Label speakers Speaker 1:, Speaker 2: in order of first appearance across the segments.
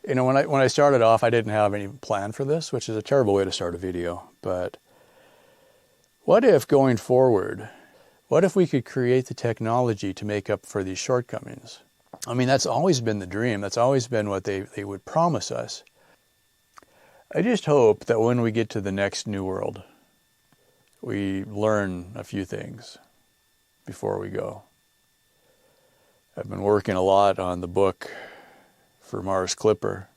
Speaker 1: You know, when I started off, I didn't have any plan for this, which is a terrible way to start a video. But what if going forward, what if we could create the technology to make up for these shortcomings? I mean, that's always been the dream. That's always been what they would promise us. I just hope that when we get to the next new world, we learn a few things before we go. I've been working a lot on the book for Mars Clipper,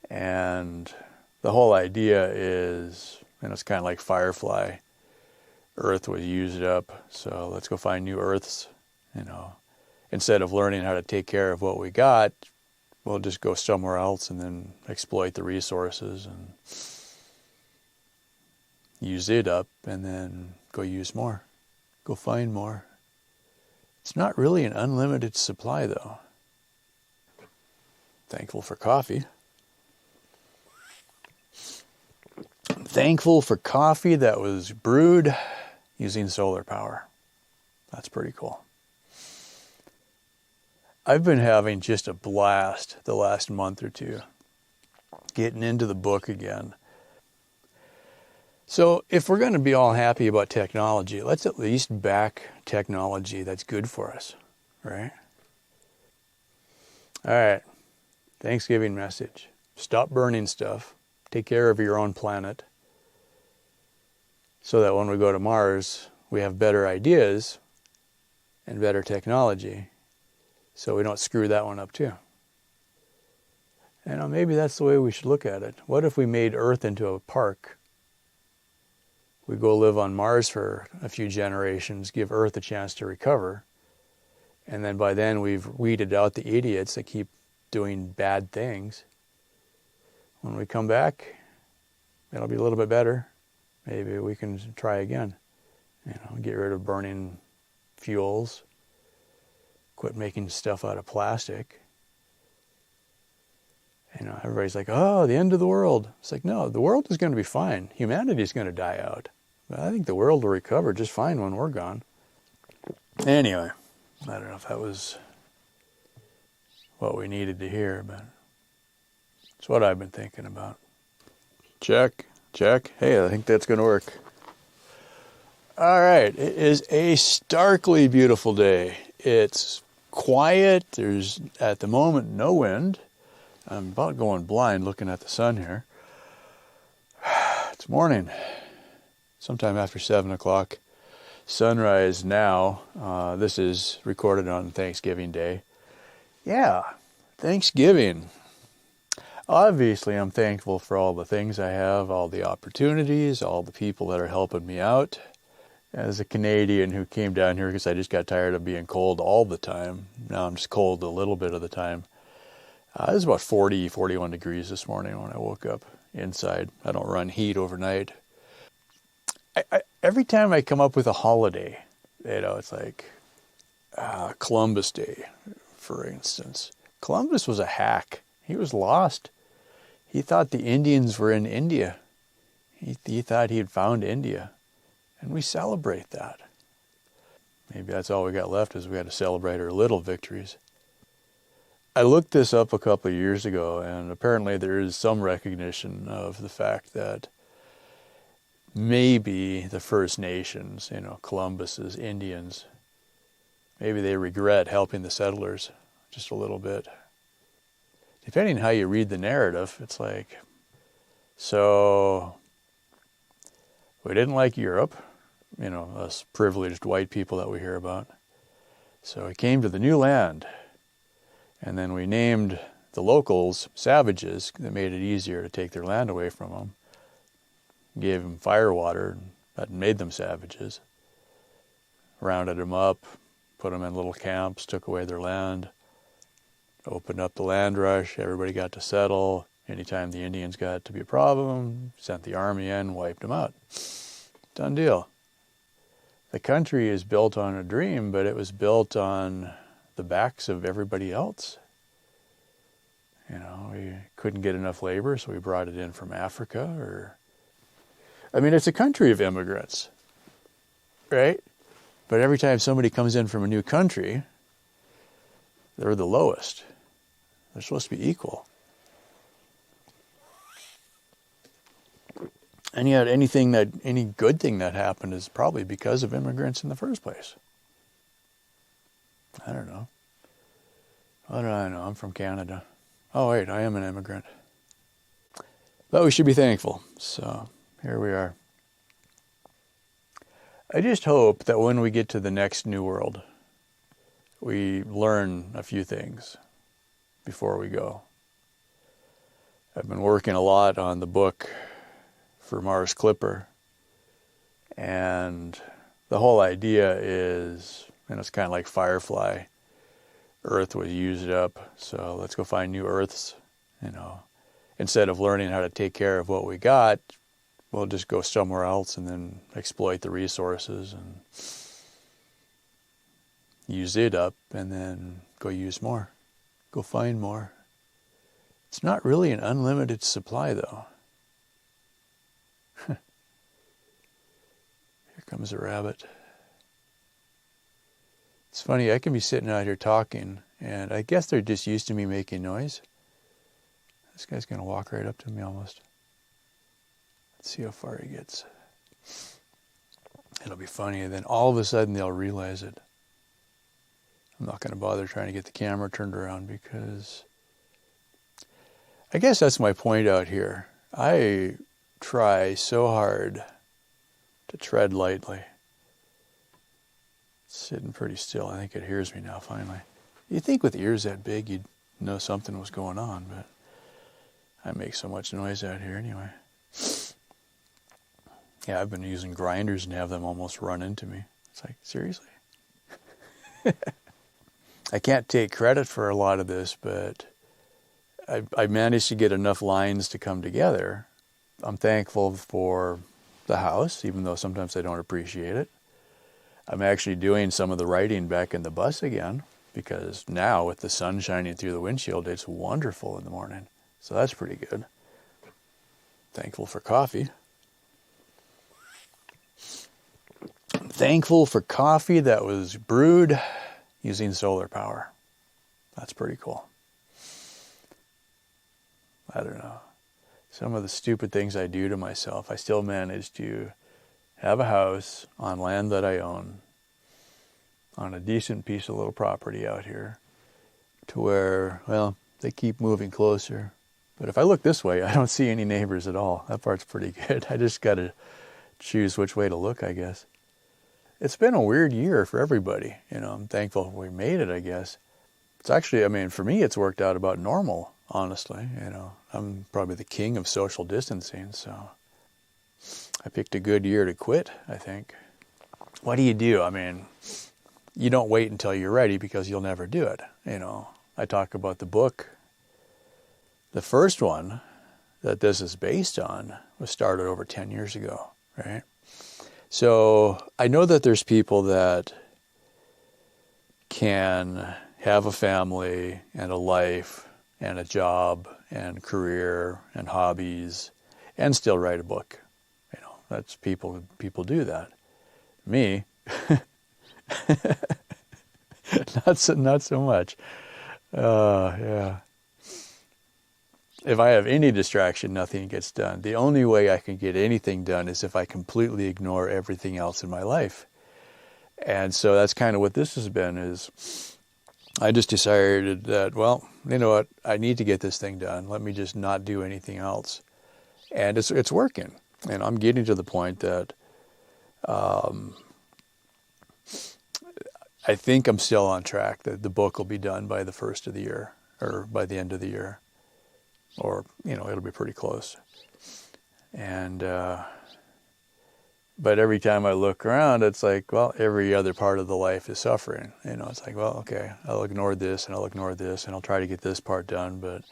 Speaker 1: and the whole idea is, and it's kind of like Firefly, Earth was used up, so let's go find new Earths. You know, instead of learning how to take care of what we got, we'll just go somewhere else and then exploit the resources and use it up, and then go use more, go find more. It's not really an unlimited supply, though. Thankful for coffee. I'm thankful for coffee that was brewed using solar power. That's pretty cool. I've been having just a blast the last month or two, getting into the book again. So if we're going to be all happy about technology, let's at least back technology that's good for us, right? All right, Thanksgiving message. Stop burning stuff. Take care of your own planet so that when we go to Mars, we have better ideas and better technology so we don't screw that one up too. You know, maybe that's the way we should look at it. What if we made Earth into a park? We go live on Mars for a few generations, give Earth a chance to recover, and then by then we've weeded out the idiots that keep doing bad things. When we come back, it'll be a little bit better. Maybe we can try again. You know, get rid of burning fuels, quit making stuff out of plastic. You know, everybody's like, oh, the end of the world. It's like, no, the world is going to be fine. Humanity is going to die out. But I think the world will recover just fine when we're gone. Anyway, I don't know if that was what we needed to hear, but it's what I've been thinking about. Check. Hey, I think that's going to work. All right, it is a starkly beautiful day. It's quiet. There's, at the moment, no wind. I'm about going blind looking at the sun here. It's morning, sometime after 7 o'clock. Sunrise now. This is recorded on Thanksgiving Day. Yeah, Thanksgiving. Obviously, I'm thankful for all the things I have, all the opportunities, all the people that are helping me out. As a Canadian who came down here because I just got tired of being cold all the time. Now I'm just cold a little bit of the time. It was about 40, 41 degrees this morning when I woke up inside. I don't run heat overnight. Every time I come up with a holiday, you know, it's like Columbus Day, for instance. Columbus was a hack. He was lost. He thought the Indians were in India. He thought he had found India. And we celebrate that. Maybe that's all we got left is we got to celebrate our little victories. I looked this up a couple of years ago, and apparently there is some recognition of the fact that maybe the First Nations, you know, Columbus's Indians, maybe they regret helping the settlers just a little bit. Depending on how you read the narrative, it's like, so we didn't like Europe, you know, us privileged white people that we hear about. So we came to the new land, and then we named the locals savages that made it easier to take their land away from them. Gave them fire water, and that made them savages. Rounded them up, put them in little camps, took away their land, opened up the land rush, everybody got to settle. Anytime the Indians got to be a problem, sent the army in, wiped them out. Done deal. The country is built on a dream, but it was built on the backs of everybody else. You know, we couldn't get enough labor, so we brought it in from Africa. I mean, it's a country of immigrants, right? But every time somebody comes in from a new country, they're the lowest. They're supposed to be equal. And yet any good thing that happened is probably because of immigrants in the first place. I don't know. What do I know? I'm from Canada. Oh, wait, I am an immigrant. But we should be thankful. So here we are. I just hope that when we get to the next new world, we learn a few things before we go. I've been working a lot on the book for Mars Clipper, and the whole idea is, and it's kind of like Firefly, Earth was used up, so let's go find new Earths. Instead of learning how to take care of what we got, we'll just go somewhere else and then exploit the resources and use it up, and then go use more, go find more. It's not really an unlimited supply, though. Here comes a rabbit. It's funny, I can be sitting out here talking, and I guess they're just used to me making noise. This guy's going to walk right up to me almost. Let's see how far he gets. It'll be funny, and then all of a sudden they'll realize it. I'm not going to bother trying to get the camera turned around, because I guess that's my point out here. I try so hard to tread lightly. It's sitting pretty still. I think it hears me now, finally. You'd think with ears that big you'd know something was going on, but I make so much noise out here anyway. Yeah, I've been using grinders and have them almost run into me. It's like, seriously? I can't take credit for a lot of this, but I managed to get enough lines to come together. I'm thankful for the house, even though sometimes I don't appreciate it. I'm actually doing some of the writing back in the bus again, because now with the sun shining through the windshield, it's wonderful in the morning. So that's pretty good. Thankful for coffee. I'm thankful for coffee that was brewed using solar power. That's pretty cool. I don't know. Some of the stupid things I do to myself, I still manage to have a house on land that I own, on a decent piece of little property out here, to where, well, they keep moving closer. But if I look this way, I don't see any neighbors at all. That part's pretty good. I just got to choose which way to look, I guess. It's been a weird year for everybody. I'm thankful we made it, I guess. It's actually, for me, it's worked out about normal, honestly. I'm probably the king of social distancing, so I picked a good year to quit, I think. What do? You don't wait until you're ready, because you'll never do it. I talk about the book. The first one that this is based on was started over 10 years ago, right? So I know that there's people that can have a family and a life and a job and career and hobbies and still write a book. That's people do that. Me, not so much. Yeah. If I have any distraction, nothing gets done. The only way I can get anything done is if I completely ignore everything else in my life. And so that's kind of what this has been, is I just decided that, well, you know what, I need to get this thing done. Let me just not do anything else. And it's working. And I'm getting to the point that I think I'm still on track, that the book will be done by the first of the year, or by the end of the year. Or, it'll be pretty close. And, but every time I look around, it's like, well, every other part of the life is suffering. It's like, well, okay, I'll ignore this and I'll ignore this and I'll try to get this part done. But,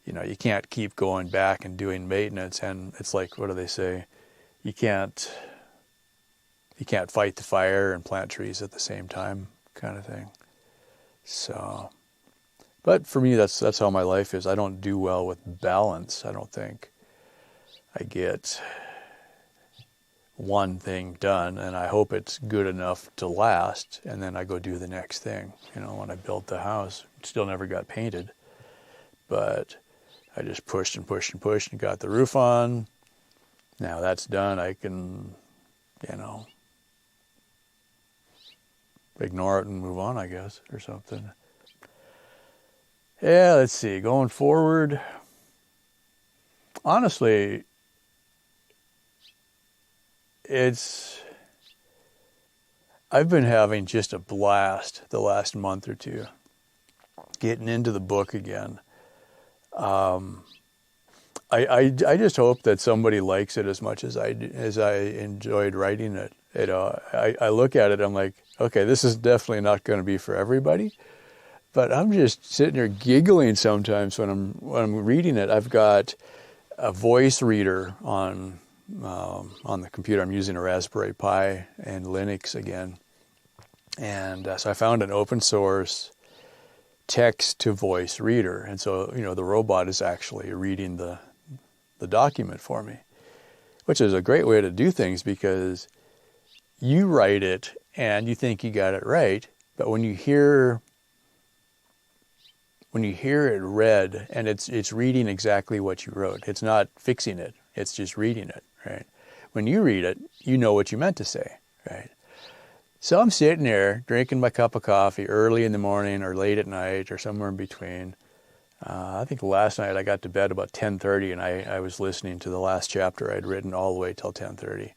Speaker 1: you can't keep going back and doing maintenance. And it's like, what do they say? You can't fight the fire and plant trees at the same time, kind of thing. So, but for me, that's how my life is. I don't do well with balance, I don't think. I get one thing done, and I hope it's good enough to last, and then I go do the next thing. When I built the house, it still never got painted, but I just pushed and pushed and pushed and got the roof on, Now that's done, I can, ignore it and move on, I guess, or something. Yeah, let's see. Going forward, honestly, I've been having just a blast the last month or two, getting into the book again. I just hope that somebody likes it as much as I enjoyed writing it. I look at it, I'm like, okay, this is definitely not going to be for everybody, but I'm just sitting there giggling sometimes when I'm reading it. I've got a voice reader on the computer. I'm using a Raspberry Pi and Linux again, and so I found an open source text to voice reader, and so the robot is actually reading the document for me, which is a great way to do things, because you write it and you think you got it right, but when you hear it read and it's reading exactly what you wrote, it's not fixing it, it's just reading it, right? When you read it, you know what you meant to say, right? So I'm sitting there drinking my cup of coffee early in the morning or late at night or somewhere in between. I think last night I got to bed about 10:30, and I was listening to the last chapter I'd written all the way till 10:30.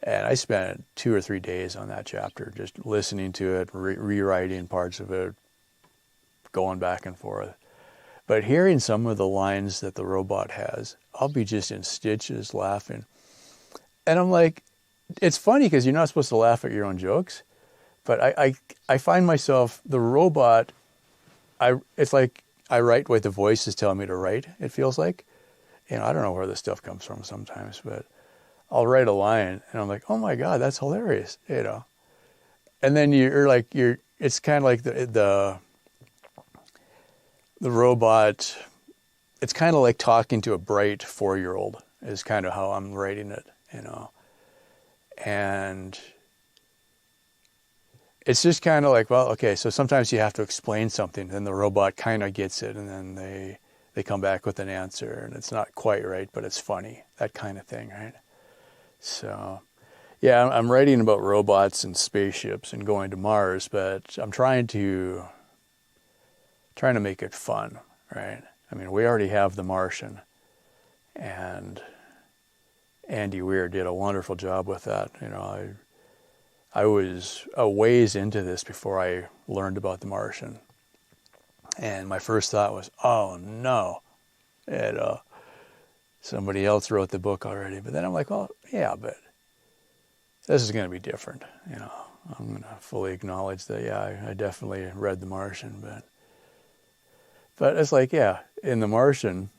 Speaker 1: And I spent 2 or 3 days on that chapter, just listening to it, rewriting parts of it, going back and forth. But hearing some of the lines that the robot has, I'll be just in stitches laughing. And I'm like, it's funny because you're not supposed to laugh at your own jokes, but I find myself, the robot, it's like I write what the voice is telling me to write, it feels like. I don't know where this stuff comes from sometimes, but I'll write a line and I'm like, oh my God, that's hilarious, And then it's kind of like the robot, it's kind of like talking to a bright 4-year-old is kind of how I'm writing it, And it's just kind of like, well, okay, so sometimes you have to explain something, then the robot kind of gets it, and then they come back with an answer, and it's not quite right, but it's funny, that kind of thing, right? So, yeah, I'm writing about robots and spaceships and going to Mars, but I'm trying to make it fun, right? I mean, we already have The Martian, and Andy Weir did a wonderful job with that. I was a ways into this before I learned about The Martian. And my first thought was, oh no, somebody else wrote the book already. But then I'm like, well, yeah, but this is going to be different. I'm going to fully acknowledge that, yeah, I definitely read The Martian. But it's like, yeah, in The Martian,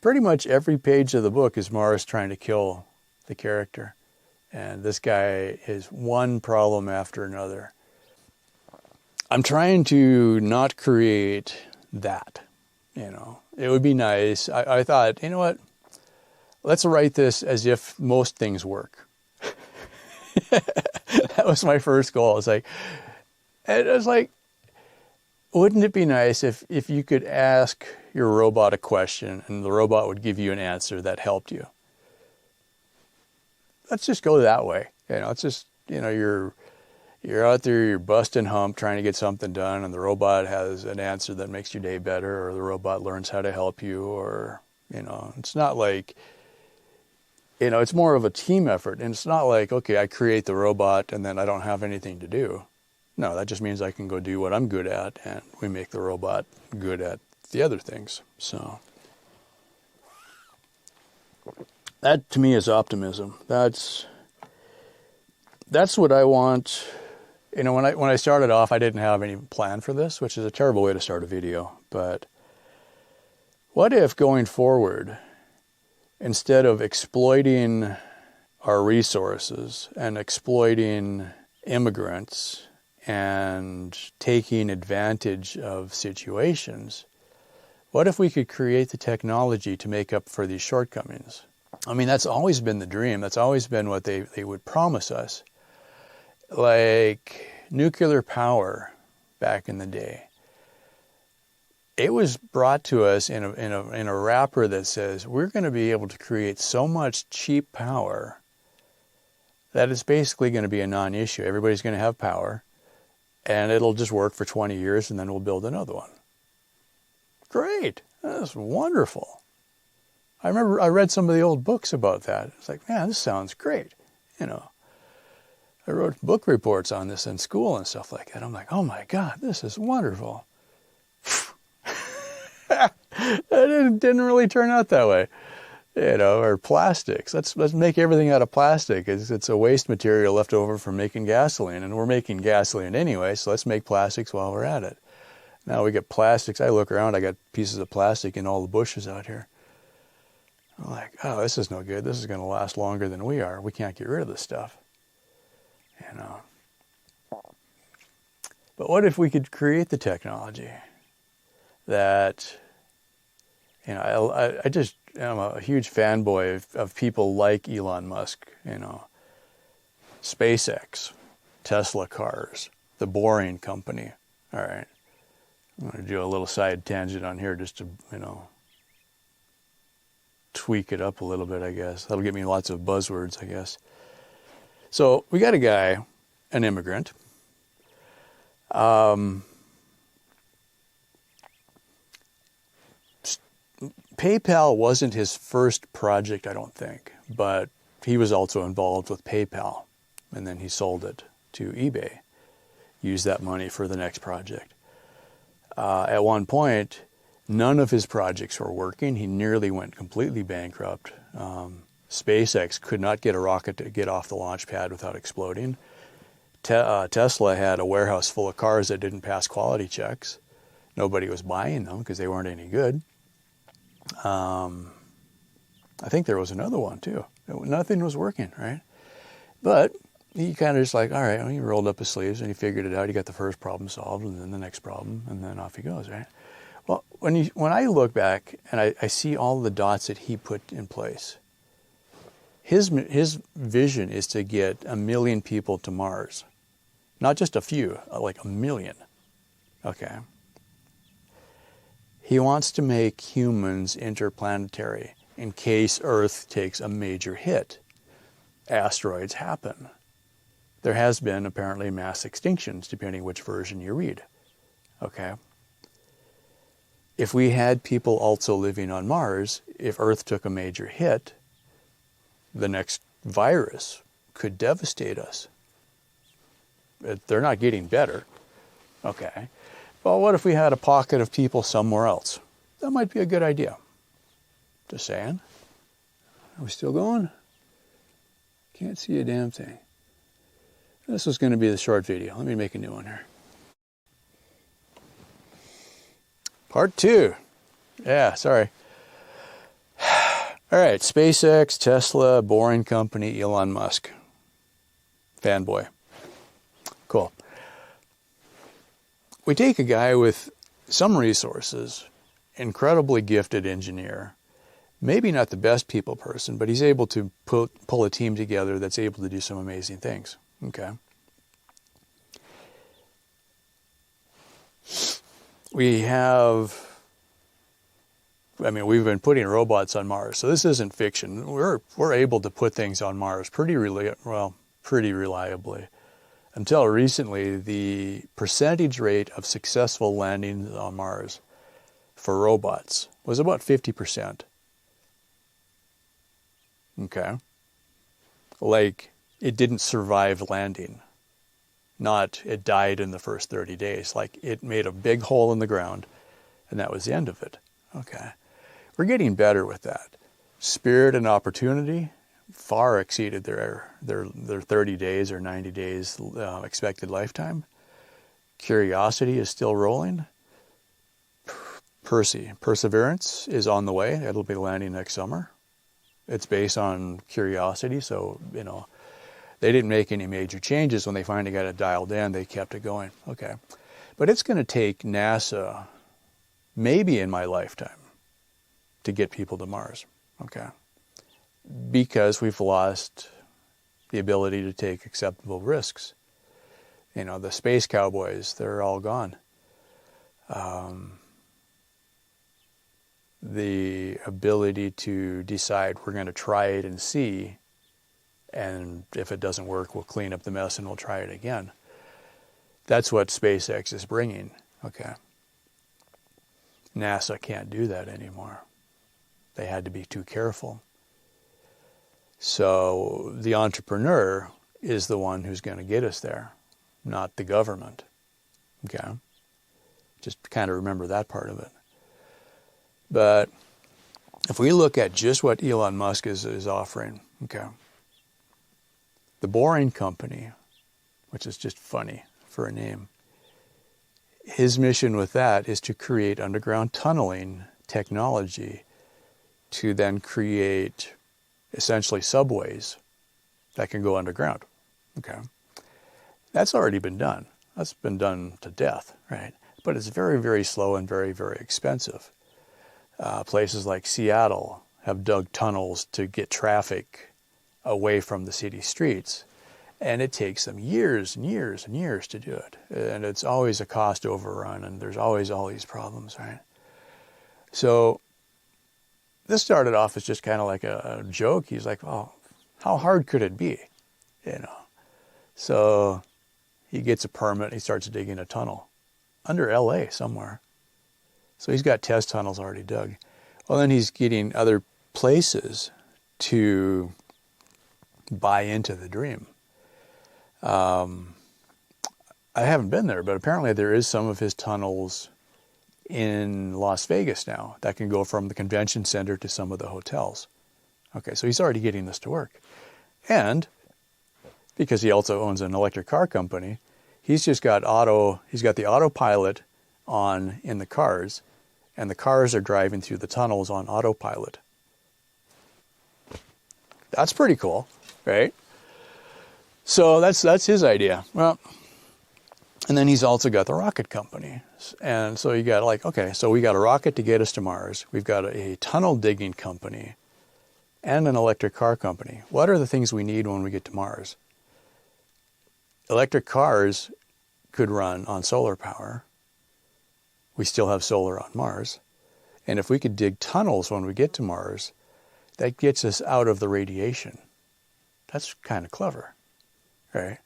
Speaker 1: pretty much every page of the book is Mars trying to kill the character. And this guy is one problem after another. I'm trying to not create that, It would be nice. I thought, you know what? Let's write this as if most things work. That was my first goal. It was like, wouldn't it be nice if you could ask your robot a question and the robot would give you an answer that helped you? Let's just go that way. It's just, you're out there, you're busting hump trying to get something done, and the robot has an answer that makes your day better, or the robot learns how to help you, or, it's not like, it's more of a team effort. And it's not like, okay, I create the robot and then I don't have anything to do. No, that just means I can go do what I'm good at, and we make the robot good at the other things. So that to me is optimism. That's what I want. When I started off, I didn't have any plan for this, which is a terrible way to start a video. But what if going forward, instead of exploiting our resources and exploiting immigrants and taking advantage of situations, what if we could create the technology to make up for these shortcomings? I mean, that's always been the dream. That's always been what they would promise us. Like nuclear power back in the day. it was brought to us in a wrapper that says we're going to be able to create so much cheap power that it's basically going to be a non-issue. Everybody's going to have power, and it'll just work for 20 years, and then we'll build another one. Great. That's wonderful. I remember I read some of the old books about that. It's like, man, this sounds great. You know, I wrote book reports on this in school and stuff like that. I'm like, oh my God, this is wonderful. It didn't really turn out that way. You know, or plastics. Let's make everything out of plastic. It's a waste material left over from making gasoline, and we're making gasoline anyway, so let's make plastics while we're at it. Now we get plastics. I look around, I got pieces of plastic in all the bushes out here. I'm like, oh, this is no good. This is going to last longer than we are. We can't get rid of this stuff. You know. But what if we could create the technology that, you know, I'm a huge fanboy of people like Elon Musk, you know, SpaceX, Tesla cars, the Boring Company. All right. I'm going to do a little side tangent on here just to, you know, tweak it up a little bit, I guess. That'll get me lots of buzzwords, I guess. So we got a guy, an immigrant. PayPal wasn't his first project, I don't think, but he was also involved with PayPal, and then he sold it to eBay, used that money for the next project. At one point, none of his projects were working. He nearly went completely bankrupt. SpaceX could not get a rocket to get off the launch pad without exploding. Tesla had a warehouse full of cars that didn't pass quality checks. Nobody was buying them because they weren't any good. I think there was another one too. Nothing was working, right? But he kind of just like, all right, well, he rolled up his sleeves and he figured it out. He got the first problem solved, and then the next problem, and then off he goes, right? Well, when I look back and I see all the dots that he put in place, his vision is to get 1 million people to Mars. Not just a few, like 1 million. Okay. He wants to make humans interplanetary in case Earth takes a major hit. Asteroids happen. There has been apparently mass extinctions, depending which version you read. Okay. If we had people also living on Mars, if Earth took a major hit, the next virus could devastate us. They're not getting better. Okay. Well, what if we had a pocket of people somewhere else? That might be a good idea. Just saying. Are we still going? Can't see a damn thing. This was going to be the short video. Let me make a new one here. Part 2. Yeah, sorry. All right, SpaceX, Tesla, Boring Company, Elon Musk. Fanboy. Cool. We take a guy with some resources, incredibly gifted engineer, maybe not the best people person, but he's able to pull a team together that's able to do some amazing things. Okay. We've been putting robots on Mars, so this isn't fiction. We're able to put things on Mars pretty reliably. Until recently, the percentage rate of successful landings on Mars for robots was about 50%. Okay. Like, it didn't survive landing. Not it died in the first 30 days. Like, it made a big hole in the ground, and that was the end of it. Okay. We're getting better with that. Spirit and opportunity far exceeded their 30 days or 90 days expected lifetime. Curiosity is still rolling. Perseverance is on the way. It'll be landing next summer. It's based on Curiosity, so, you know, they didn't make any major changes. When they finally got it dialed in, they kept it going. Okay. But it's going to take NASA, maybe in my lifetime, to get people to Mars. Okay. Because we've lost the ability to take acceptable risks. You know, the space cowboys, they're all gone. the ability to decide we're going to try it and see, and if it doesn't work, we'll clean up the mess and we'll try it again. That's what SpaceX is bringing, okay? NASA can't do that anymore. They had to be too careful. So the entrepreneur is the one who's going to get us there, not the government, okay? Just kind of remember that part of it. But if we look at just what Elon Musk is offering, okay, the Boring Company, which is just funny for a name, his mission with that is to create underground tunneling technology to then create essentially subways that can go underground, okay? That's already been done. That's been done to death, right? But it's very, very slow and very, very expensive. Places like Seattle have dug tunnels to get traffic away from the city streets. And it takes them years and years and years to do it. And it's always a cost overrun, and there's always all these problems, right? So this started off as just kind of like a joke. He's like, oh, how hard could it be? You know. So he gets a permit, he starts digging a tunnel under LA somewhere. So he's got test tunnels already dug. Well, then he's getting other places to buy into the dream. I haven't been there, but apparently there is some of his tunnels in Las Vegas now that can go from the convention center to some of the hotels. Okay, so he's already getting this to work. And because he also owns an electric car company, he's got the autopilot on in the cars, and the cars are driving through the tunnels on autopilot. That's pretty cool, right? So that's his idea. Well, and then he's also got the rocket company. And so you got like, okay, so we got a rocket to get us to Mars. We've got a tunnel digging company and an electric car company. What are the things we need when we get to Mars? Electric cars could run on solar power. We still have solar on Mars. And if we could dig tunnels when we get to Mars, that gets us out of the radiation. That's kind of clever, right?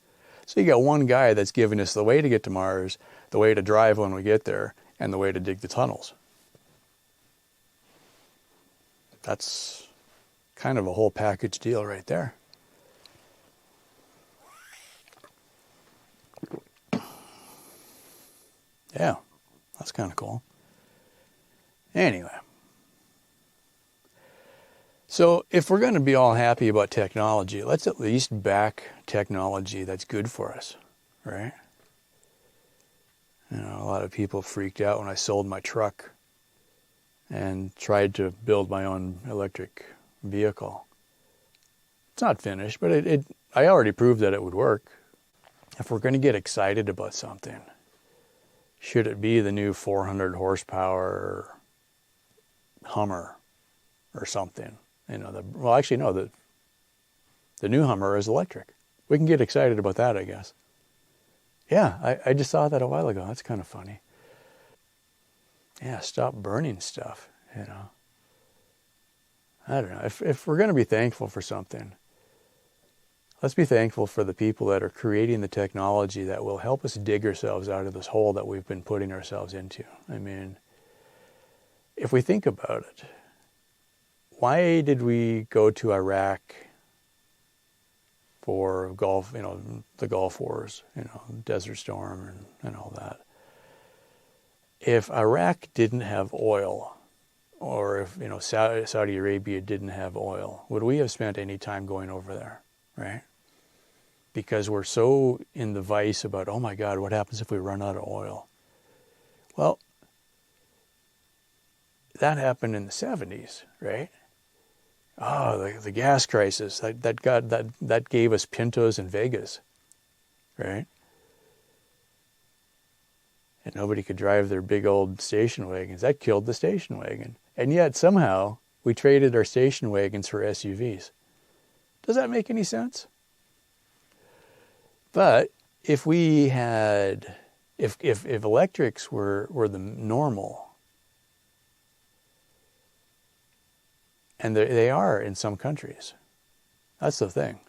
Speaker 1: So you got one guy that's giving us the way to get to Mars, the way to drive when we get there, and the way to dig the tunnels. That's kind of a whole package deal right there. Yeah, that's kind of cool. Anyway. So if we're going to be all happy about technology, let's at least back technology that's good for us, right? You know, a lot of people freaked out when I sold my truck and tried to build my own electric vehicle. It's not finished, but I already proved that it would work. If we're going to get excited about something, should it be the new 400 horsepower Hummer or something? You know, the new Hummer is electric. We can get excited about that, I guess. Yeah, I just saw that a while ago. That's kind of funny. Yeah, stop burning stuff, you know. I don't know. If we're going to be thankful for something, let's be thankful for the people that are creating the technology that will help us dig ourselves out of this hole that we've been putting ourselves into. I mean, if we think about it, why did we go to Iraq for Gulf, you know, the Gulf Wars, you know, Desert Storm and all that? If Iraq didn't have oil, or if, you know, Saudi Arabia didn't have oil, would we have spent any time going over there, right? Because we're so in the vice about, oh my God, what happens if we run out of oil? Well, that happened in the 70s, right? Oh, the gas crisis, that gave us Pintos in Vegas, right? And nobody could drive their big old station wagons. That killed the station wagon. And yet somehow we traded our station wagons for SUVs. Does that make any sense? But if we had, if electrics were the normal, And they are in some countries. That's the thing,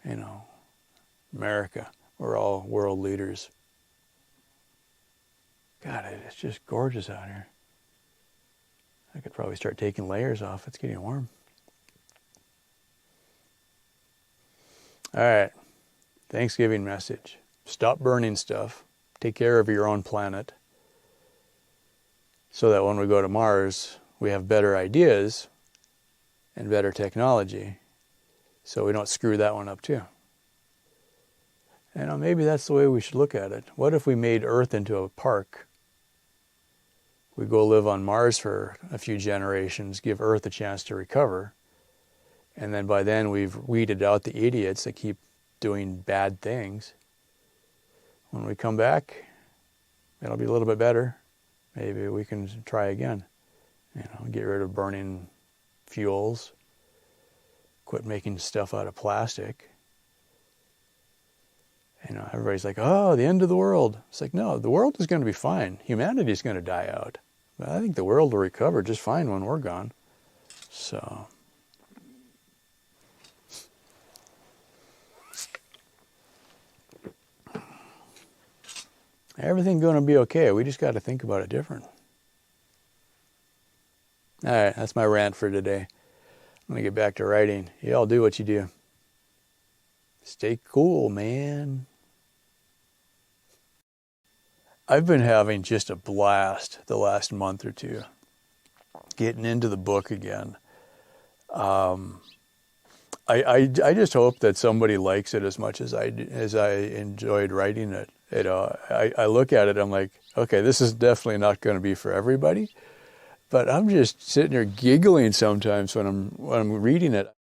Speaker 1: America, we're all world leaders. God, it's just gorgeous out here. I could probably start taking layers off. It's getting warm. All right. Thanksgiving message. Stop burning stuff. Take care of your own planet. So that when we go to Mars, we have better ideas and better technology. So we don't screw that one up too. Maybe that's the way we should look at it. What if we made Earth into a park? We go live on Mars for a few generations, give Earth a chance to recover. And then by then we've weeded out the idiots that keep doing bad things. When we come back, it'll be a little bit better. Maybe we can try again. Get rid of burning fuels. Quit making stuff out of plastic. Everybody's like, oh, the end of the world. It's like, no, the world is going to be fine. Humanity is going to die out. But I think the world will recover just fine when we're gone. So, everything's going to be okay. We just got to think about it different. All right, that's my rant for today. I'm going to get back to writing. Y'all do what you do. Stay cool, man. I've been having just a blast the last month or two, getting into the book again. I just hope that somebody likes it as much as I enjoyed writing it. I look at it, I'm like, okay, this is definitely not going to be for everybody, but I'm just sitting there giggling sometimes when I'm reading it.